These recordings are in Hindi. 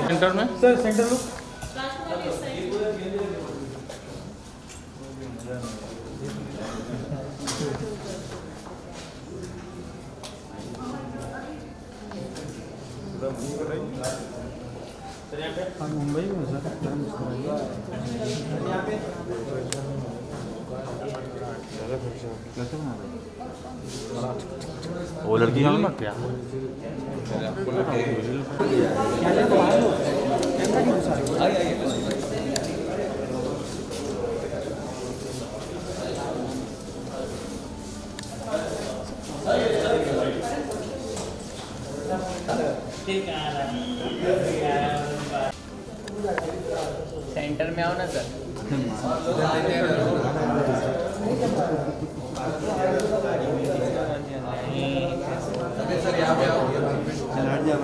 सेंटर में सर सेंटर में मुंबई में सर वो लड़की का मत क्या सेंटर में आओ ना सर।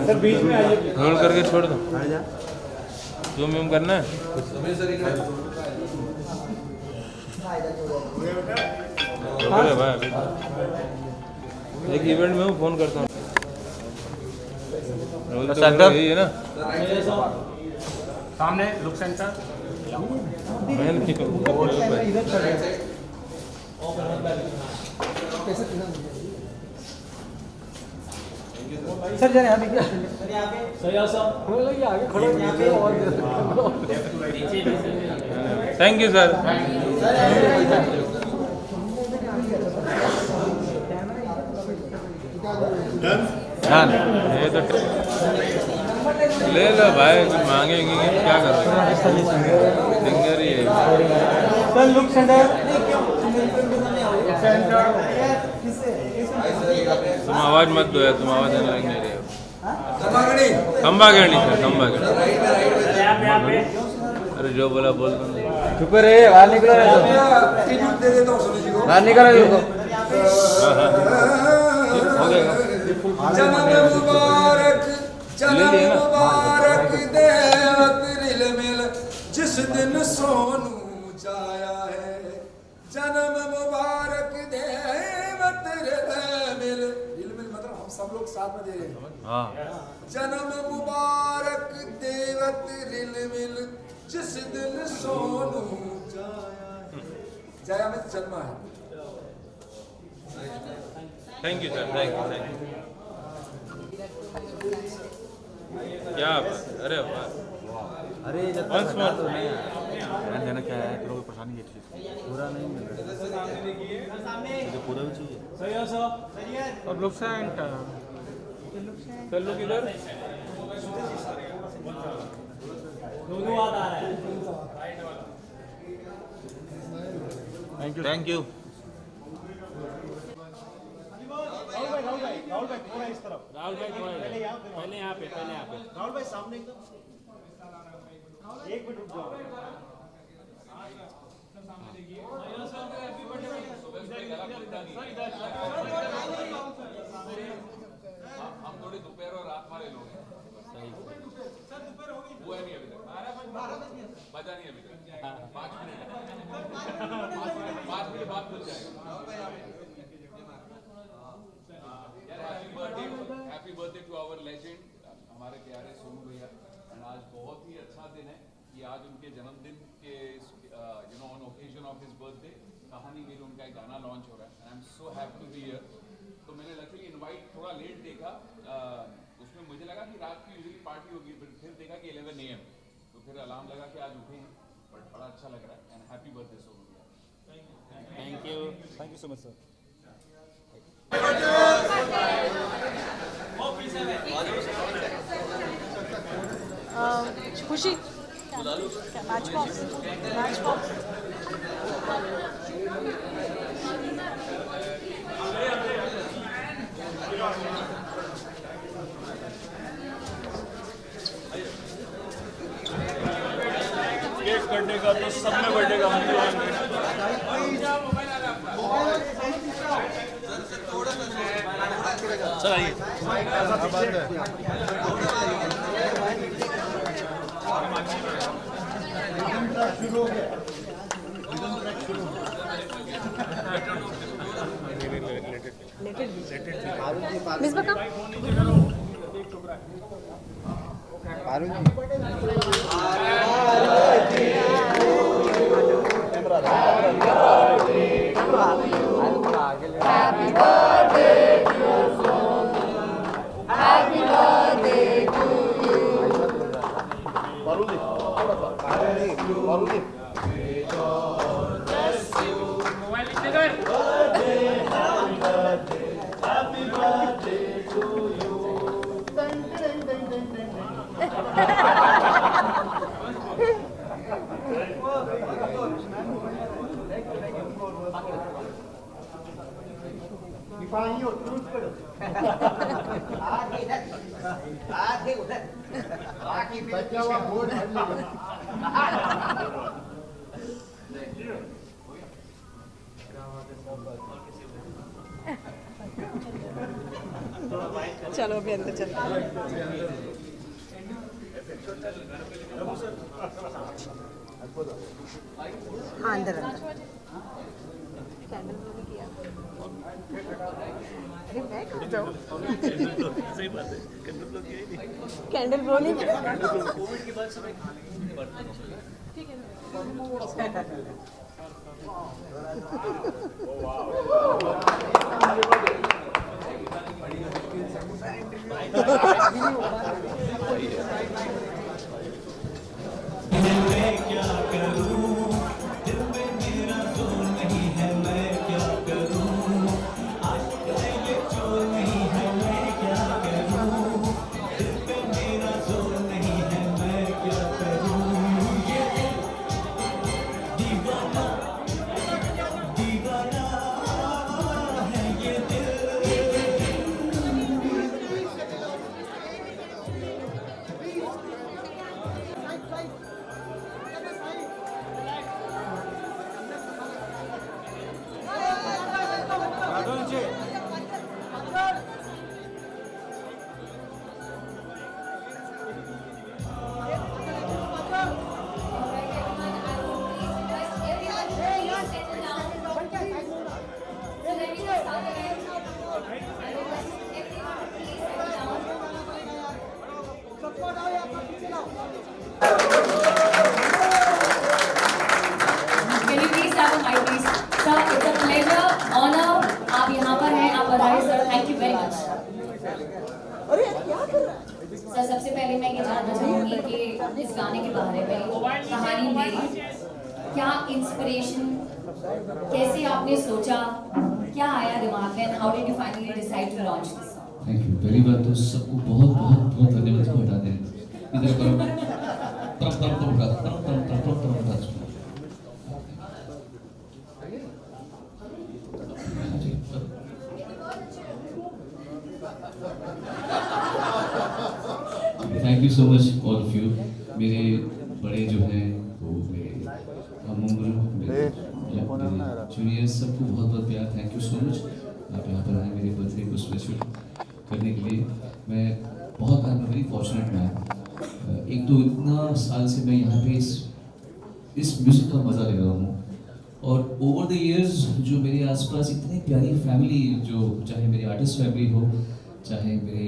सर बीच में आइए। रोल करके छोड़ दो। जूम करना है। अरे भाई एक इवेंट में हूँ, फोन करता हूँ। रोल तो यही है ना। सामने लुक सेंटर सर जरा यहाँ देखिए सर हम लोग ये आगे खड़े थैंक यू सर। ये तो ले लो भाई, कुछ मांगेंगे क्या करोगे? सिंगर ही है सर लुक सेंटर तुम आवाज मत दो यार, तुम आवाज देने लग नहीं रहे हो। खंबा गढ़ी सर, खंबा गढ़ी। अरे जो बोला बोल दो। चुप रहे, बाहर निकलो बाहर निकलो रुको। हो जाएगा। जन्म मुबारक जन्म मुबारक देवत रिल मिल जिस दिन सोनू जाया है। जन्म मुबारक देवत रिल मिल, रिल मिल मतलब हम सब लोग साथ में दे रहे हैं। जन्म मुबारक देवत रिल मिल जिस दिन सोनू जाया है। जाया में जन्मा है। Thank you sir, thank you. क्या बात, अरे वाह। अरे Once more. ध्यान देना क्या है, तेरे को परेशानी है चीज पूरा नहीं मिल रहा है, पूरा भी चाहिए। अब लोग सेंटर सर, लोग इधर थैंक यू। राहुल भाई थोड़ा इस तरफ। राहुल भाई पहले यहाँ पे पहले यहाँ पे। राहुल भाई सामने एकदम। एक मिनट रुक जाओ। हम थोड़ी दोपहर और रात वाले लोग हैं। हुआ नहीं अभी तक, बजा नहीं अभी तक। 5 मिनट 5 मिनट बाद खुल जाएगा। Happy birthday to our legend, हमारे प्यारे सोनू भैया। एंड आज बहुत ही अच्छा दिन है कि आज उनके जन्मदिन के on occasion of his birthday कहानी में उनका एक गाना लॉन्च हो रहा है। I am so happy to be here. तो मैंने लकीली इनवाइट थोड़ा लेट देखा, उसमें मुझे लगा कि रात की यूजुअली पार्टी होगी, फिर देखा कि 11 AM, तो फिर अलार्म लगा कि आज उठे हैं। बट बड़ा अच्छा लग रहा है। एंड हैप्पी बर्थडे सोनू भैया। Thank you so much sir. खुशी मैच बॉक्स केक कटने का तो सब में बर्थडे का हम भी आएंगे। सर आइए। शुरू हो गया। मिस बका Happy birthday to you. Happy birthday to चलो अभी अंदर चलते हैं। हाँ अंदर अंदर कैंडल ब्लो किया। अरे मैं कहाँ जाऊँ? सही बात है, कैंडल ब्लो किया ही नहीं। कैंडल ब्लो नहीं किया। कोविड के बाद समय ठीक है Can you please have a mic, please? Sir, it's a pleasure, honor. आप यहाँ पर हैं, आप बधाई sir. Thank you very much. Sir सबसे पहले मैं ये जानना चाहूँगी कि इस गाने के बारे में कहानी मेरी क्या इंस्पिरेशन, कैसे आपने सोचा, क्या आया दिमाग में, how did you finally decide to launch this song? Thank you. पहली बात तो सबको बहुत बहुत बहुत धन्यवाद को हटा दें। इधर करो तरफ तरफ तरफ उठा तरफ तरफ तरफ तरफ तरफ उठा इसको। Thank you so much all of you. मेरे बड़े जो हैं वो मेरे हम उम्र मेरे जूनियर्स सबको बहुत बहुत प्यार। Thank you so much. आप यहाँ पर आए मेरे बर्थडे को स्पेशल करने के लिए। मैं बहुत वेरी फॉर्चुनेट मैन। एक तो इतना साल से मैं यहाँ पे इस म्यूज़िक का मज़ा ले रहा हूँ और ओवर द इयर्स जो मेरे आसपास इतनी प्यारी फैमिली, जो चाहे मेरी आर्टिस्ट फैमिली हो, चाहे मेरे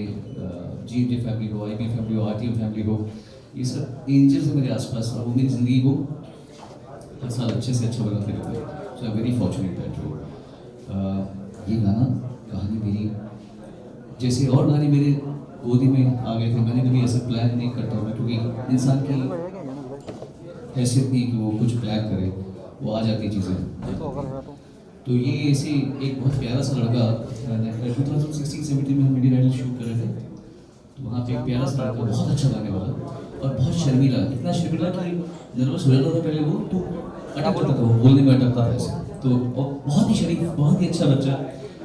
GMJ फैमिली हो, IB फैमिली हो, RTM फैमिली हो, ये सब एंजल्स हैं मेरे आसपास और वो मेरी ज़िंदगी को हर साल अच्छे से अच्छा बनाते रहते हैं। So I very fortunate that we. ये गाना कहानी मेरी जैसे और गाने मेरे गोदी में आ गए थे। मैंने कभी ऐसा प्लान नहीं करता हूँ क्योंकि इंसान की हैसियत नहीं कि वो कुछ प्लान करे, वो आ जाती चीज़ें। तो ये ऐसे एक बहुत प्यारा सा लड़का 2016-17 में हम इंडियन आइडल शूट कर रहे थे, तो वहाँ पे एक प्यारा सा लड़का बहुत अच्छा गाने वाला और बहुत शर्मीला, इतना शर्मीला कि नर्वस हो जाता था पहले वो, तो अटक जाता था, वो बोलने में अटकता था ऐसे। तो और बहुत ही शरीफ, बहुत ही अच्छा बच्चा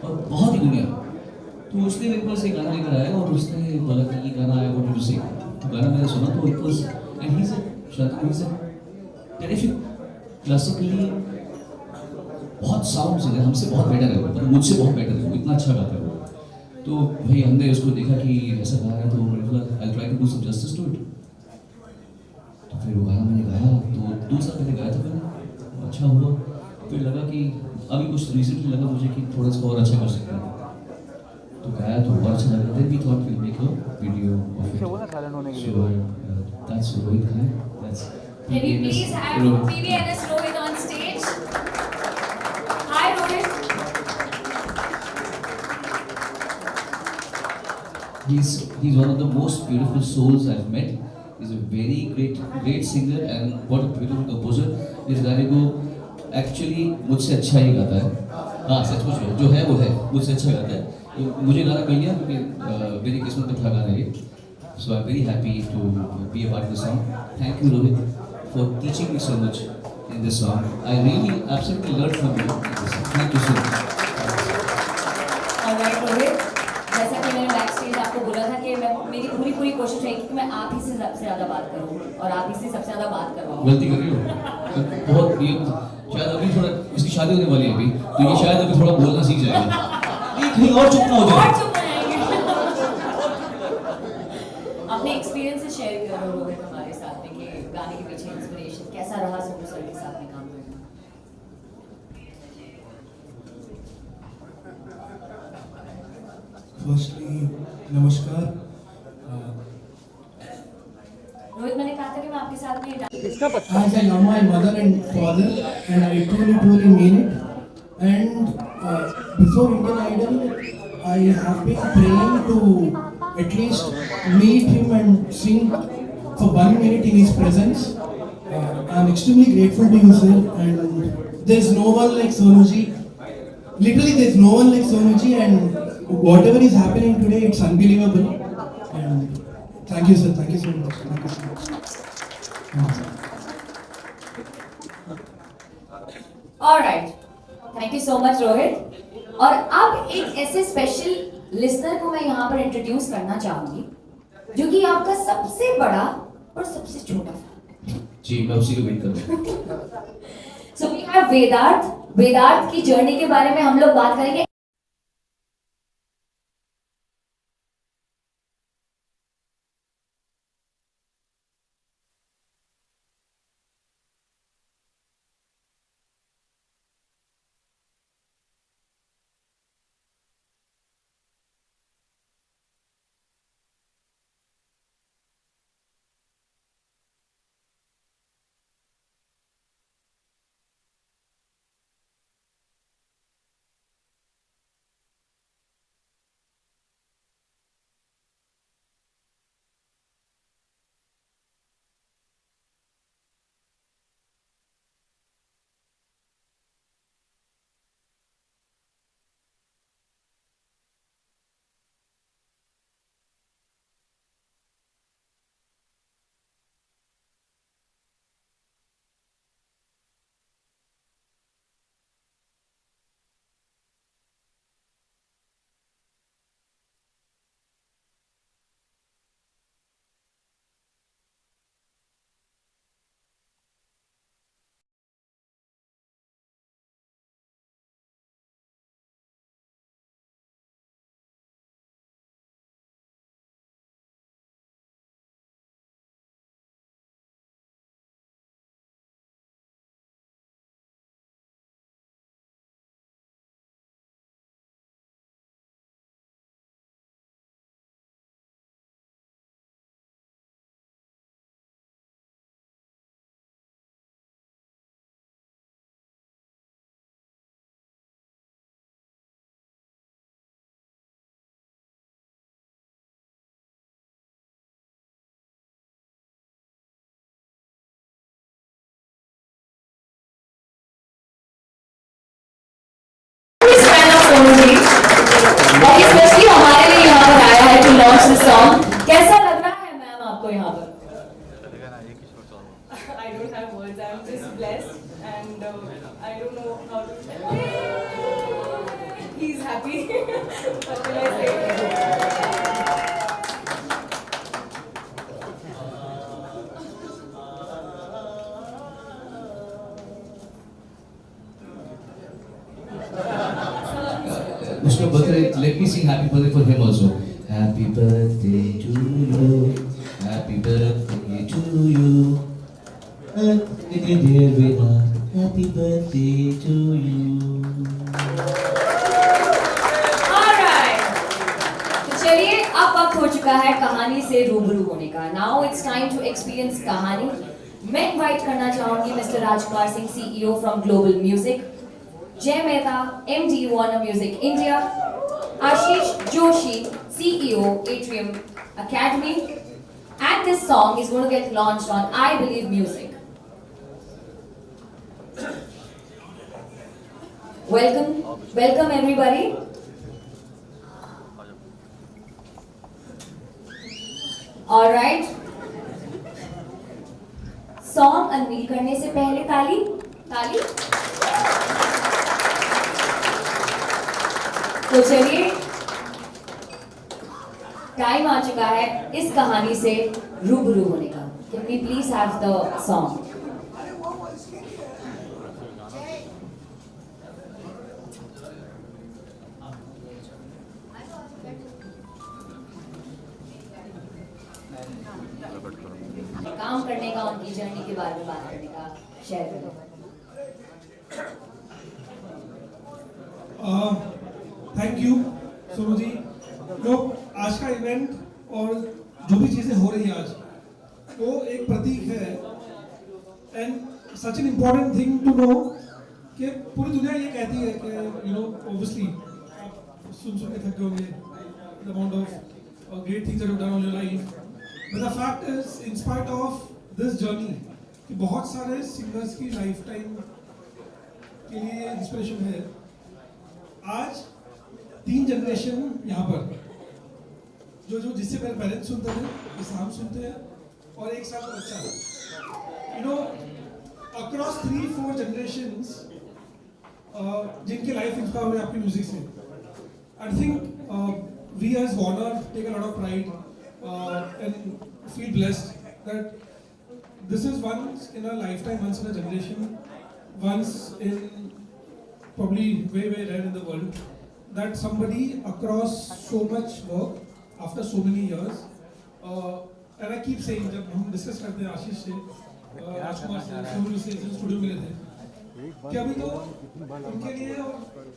और बहुत ही दुनिया। तो उसने मेरे पास एक गाना लेकर आया और उसने बोला कि ये गाना आया वो से, तो गाना मैंने सुना तो it was and he is terrific classically बहुत साउंड सिंगर, हमसे बहुत बेटर है वो, मतलब मुझसे बहुत बेटर है वो, इतना अच्छा गाता है वो। तो भाई हमने उसको देखा कि ऐसा गाना है तो मैंने बोला I try to do some justice to it. तो फिर वो गाना मैंने गाया, तो 2 साल पहले गाया था मैंने, अच्छा हुआ। फिर लगा कि अभी कुछ रिसेंटली लगा मुझे कि थोड़ा सा और अच्छा कर सकते हैं, तो गाया तो बहुत अच्छा लगा. Then we thought we'll make a video of it. So that's Rohit Khai. That's Can we please have PVNS Rohit on stage? Hi Rohit. He's one of the most beautiful souls I've met. He's a very great singer and what a beautiful composer. इस गाने को actually मुझसे अच्छा ही गाता है. हाँ सचमुच में जो है वो है मुझसे अच्छा गाता है. तो मुझे गाना मिल गया क्योंकि मेरी किस्मत में था गाना ये. So I'm very happy to be a part of the song. Thank you Rohit for teaching me so much in this song. I really absolutely learned from you in this song. Thank you so much. Alright Rohit, जैसा कि मैंने बैक स्टेज आपको बोला था कि मैं मेरी पूरी कोशिश रहेगी कि मैं आप ही से सबसे ज़्यादा बात करूँ और आप ही से सबसे ज़्यादा बात करवाऊँ. गलती कर रही हो. बहुत ये शायद अभी थोड़ा इसकी शादी होने वाली है अभी तो ये शायद अभी थोड़ा बोलना सीख जाएगा. नहीं कहीं और चुप ना हो और जाए. चुप रहेंगे. अपने एक्सपीरियंसेस शेयर करो रोहित हमारे साथ में कि गाने के पीछे इंस्पिरेशन कैसा रहा सोनू सर के साथ में काम करना. फर्स्टली नमस्कार. रोहित मैंने कहा था कि मैं आपके साथ में As I love my mother and father, and I truly mean it. And before Indian Idol, I have been praying to at least meet him and sing for 1 minute in his presence. I'm extremely grateful to you, sir. And there's no one like Sonuji. Literally, there's no one like Sonuji, and whatever is happening today, it's unbelievable. And thank you, sir. Thank you so much. Thank you so much. Alright, thank you so much Rohit. और अब एक ऐसे स्पेशल लिसनर को मैं यहाँ पर इंट्रोड्यूस करना चाहूंगी जो कि आपका सबसे बड़ा और सबसे छोटा फैन है. जी मैं उसी को वेट कर रहा हूँ. So we have वेदार्थ. वेदार्थ की जर्नी के बारे में हम लोग बात करेंगे. और स्पेशली हमारे लिए यहाँ पर आया है टू लॉन्च दिस सॉन्ग. कैसा लग रहा है मैम आपको यहाँ पर? I don't have words. I'm just blessed, and I don't know how to. He's happy. What can I say? उसका birthday, let me sing happy birthday for him also. Happy birthday to you. Happy birthday to you. Dear Vedant, happy birthday to you. Alright. हो चुका है कहानी से रूबरू होने का. Now it's time to experience कहानी. मैं इनवाइट करना चाहूंगी mister Rajkumar Singh, CEO from Global Music, Jai Mehta, MD Warner Music India, Ashish Joshi, CEO Atrium Academy, and this song is going to get launched on I Believe Music. Welcome everybody. All right. Song unveil करने से पहले ताली. तो चलिए, टाइम आ चुका है इस कहानी से रूबरू होने का. Can we please have the song? काम करने का, उनकी जर्नी के बारे में बात करने का शेयर करो. Thank you Sonu ji. लोग आज का इवेंट और जो भी चीजें हो रही है आज, वो एक प्रतीक है and such an important thing to know कि पूरी दुनिया ये कहती है कि यू नो ऑब्वियसली आप सुन के थक गए होंगे the amount of great things that you done on your life. But the fact is, in spite of this journey, कि बहुत सारे सिंगर्स की लाइफ टाइम के लिए इंस्पिरेशन है. आज 3 जनरेशन यहाँ पर जो जिससे मेरे पेरेंट्स सुनते थे, जिसे हम सुनते हैं, और 1 साल का बच्चा, यू नो अक्रॉस 3-4 जनरेशंस जिनकी लाइफ इंस्पायर हुई आपकी म्यूजिक से. I think we as Warner take a lot of pride and feel blessed that this is once in a lifetime, once in a generation, once in probably way rare in the world, that somebody across so much work after so many years, and I keep saying, जब हम डिस्कस करते हैं आशीष से, राजकुमार से, सोनू से स्टूडियो मिले थे कि अभी तो उनके लिए और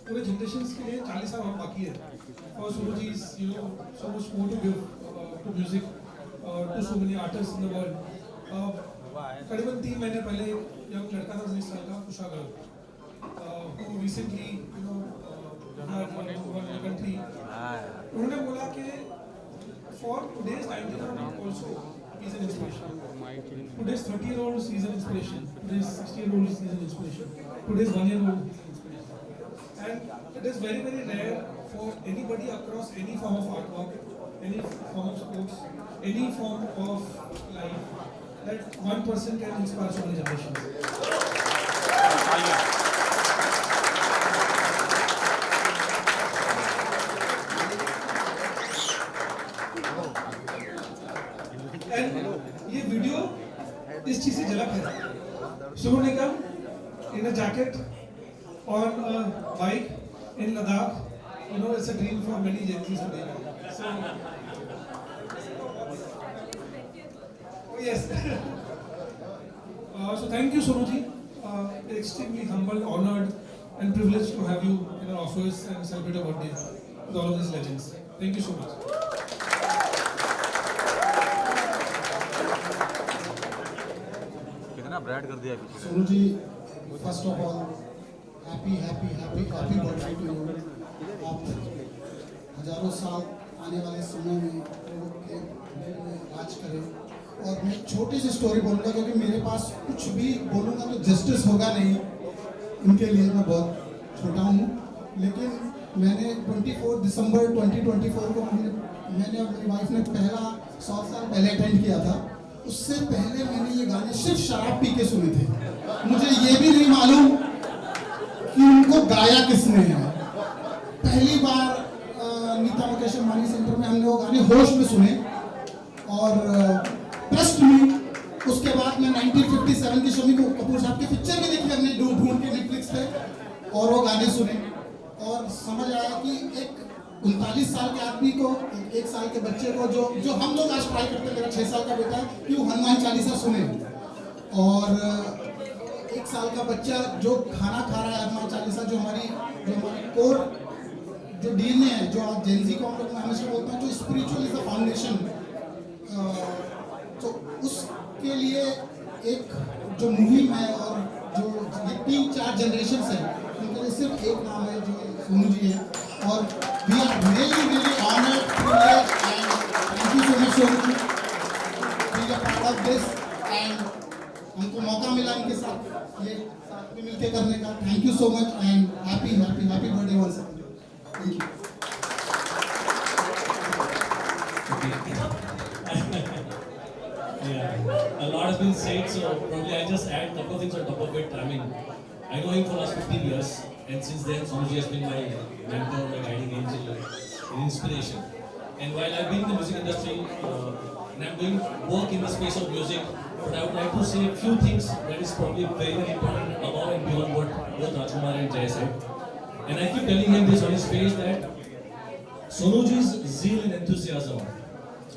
पूरे जनरेशंस के लिए 40 साल और बाकी है. और Sonu ji is you know so much more to give to music, to so many artists in the world. करीबन 3 महीने पहले यंग लड़का था 19 साल का, Kushagra, who recently you know had one country. उन्होंने बोला कि for today's 19-year-old also he is an inspiration. Today's 30-year-old is an inspiration. Today's 60-year-old is an inspiration. Today's 1-year-old is an inspiration. And it is very rare for anybody across any form of artwork, any form of sports, any form of life, that one person can inspire so many generations. And ये वीडियो इस चीज से झलक है. Sonu Nigam in a jacket on a bike in Ladakh, you know, it's a dream for many Gen Zs today. So, yes. So thank you, Sonu ji. Extremely humble, honored, and privileged to have you in our office and celebrate your birthday with all of these legends. Thank you so much. कितना ब्रांड कर दिया पीछे. Sonu ji, first of all, happy birthday to you. आप हजारों साल आने वाले समय में राज करें. और मैं छोटी सी स्टोरी बोलूँगा क्योंकि मेरे पास कुछ भी बोलूँगा तो जस्टिस होगा नहीं. इनके लिए मैं बहुत छोटा हूँ, लेकिन मैंने 24 दिसंबर 2024 को मैंने और मेरी वाइफ ने पहला 100 साल पहले अटेंड किया था. उससे पहले मैंने ये गाने सिर्फ शराब पी के सुने थे. मुझे ये भी नहीं मालूम कि उनको गाया किसने है. पहली बार नीता मुकेश अंबानी सेंटर में हमने वो गाने होश में सुने और ट्रस्ट में. उसके बाद में 1957 की शम्मी कपूर साहब की पिक्चर भी देखी हमने ढूंढ के नेटफ्लिक्स पे, और वो गाने सुने और समझ आया कि एक 39 साल के आदमी को, 1 साल के बच्चे को, जो हम लोग आज ट्राई करते हैं, मेरा 6 साल का बेटा है, कि वो हनुमान चालीसा सुने, और 1 साल का बच्चा जो खाना खा रहा है हनुमान चालीसा, जो हमारी कोर जो डीएनए है, जो आज जेनजी को हम लोग हमेशा बोलते हैं, जो स्पिरिचुअल इज द फाउंडेशन, तो उसके लिए एक जो मुहिम है और जो ये 3-4 जनरेशन है, उनके लिए सिर्फ एक नाम है जो सोनू जी है। और we are really honoured, privilege and thank you so much Sonu ji, be a part of this. And हमको मौका मिला इनके साथ ये साथ में मिलकर करने का। Thank you so much and happy happy happy birthday once again. Thank you. Yeah, a lot has been said, so probably I'll just add a couple of things on top of it. I mean, I know him for last 15 years, and since then, Sonuji has been my mentor, my guiding angel, and inspiration. And while I've been in the music industry, and I'm doing work in the space of music, but I would like to say a few things that is probably very, very important above and beyond what both Rajkumar and Jay said. And I keep telling him this on his face that Sonuji's zeal and enthusiasm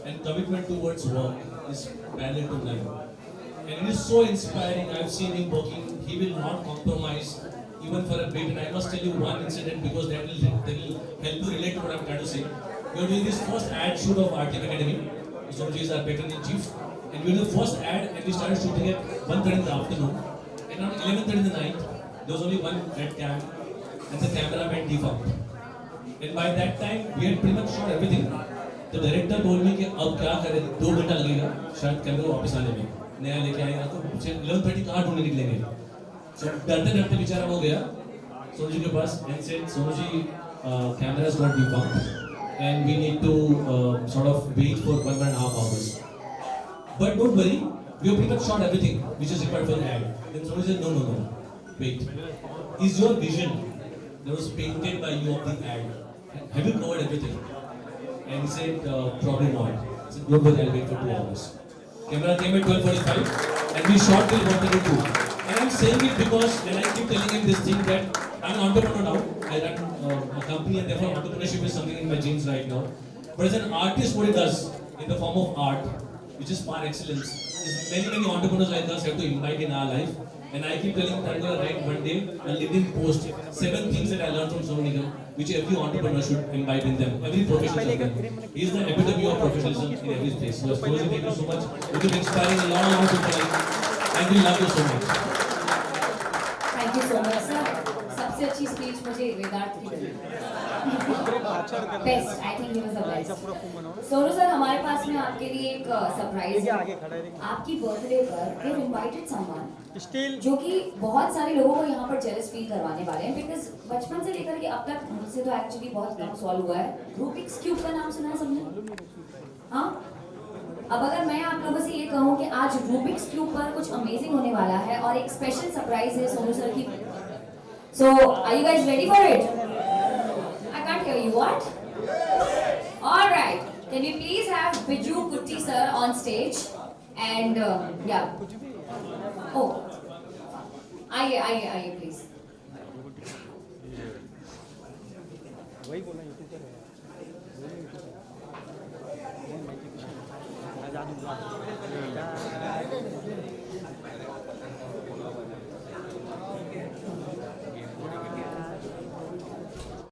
and commitment towards work is parallel to none. And it is so inspiring. I've seen him working. He will not compromise even for a bit. And I must tell you one incident because that will help you relate to what I'm trying to say. We are doing this first ad shoot of RTM Academy. Sonuji is our patron in chief. And we did the first ad and we started shooting at 1:30 in the afternoon. And around 11:30 in the night, there was only one red cam and the camera went defunct. And by that time, we had pretty much shot everything. तो डायरेक्टर बोल में कि अब क्या करें, 2 घंटा लगेगा शायद कैमरा वापस आने में, नया लेके आएगा तो 11:30 कहाँ ढूंढने निकलेंगे। So डरते डरते बेचारा वो गया सोनू जी के पास and said, Sonu ji, camera has got defunct and we need to sort of wait for 1.5 hours. But don't worry, we have pretty much shot everything which is required for the ad. Then Sonu said, no, wait. Is your vision that was painted by you of the ad, have you covered everything? And he said, probably not. I said, don't worry, I'll wait for 2 hours. Camera came at 12:45 and we shot till 1:32. And I'm saying it because when I keep telling him this thing that I'm an entrepreneur now, I run a company and therefore entrepreneurship is something in my genes right now. But as an artist, what he does in the form of art, which is par excellence, is many entrepreneurs like us have to imbibe in our life. And I keep telling him that I'm going to write one day a LinkedIn post, 7 things that I learned from Sonu Nigam, which every entrepreneur should imbibe in them, every professional should. He is the epitome of professionalism in every place. So, Sonu, thank you so much. You've been inspiring a lot of people. I really love you so much. Thank you so much sir. सबसे अच्छी स्पीच मुझे वेदांत की लगी, best, I think he was the best. Sonu sir, हमारे पास में आपके लिए एक सरप्राइज है। आपकी बर्थडे पर वी हैव इनवाइटेड समवन जो कि बहुत सारे लोगों को यहाँ पर जेलस फील करवाने वाले हैं, बिकॉज बचपन से लेकर के अब तक मुझसे तो एक्चुअली बहुत कम सॉल्व हुआ है। रूबिक्स क्यूब का नाम सुना है सबने? हाँ, अब अगर मैं आप लोगों से ये कहूँ कि आज रूबिक्स क्यूब पर कुछ अमेजिंग होने वाला है और एक स्पेशल सरप्राइज है सोनू सर की। So are you guys ready for it? I can't hear you, what? Alright, can you please have Biju Kutty sir on stage and या ओह आइए प्लीज। वही बोला यूट्यूबर है।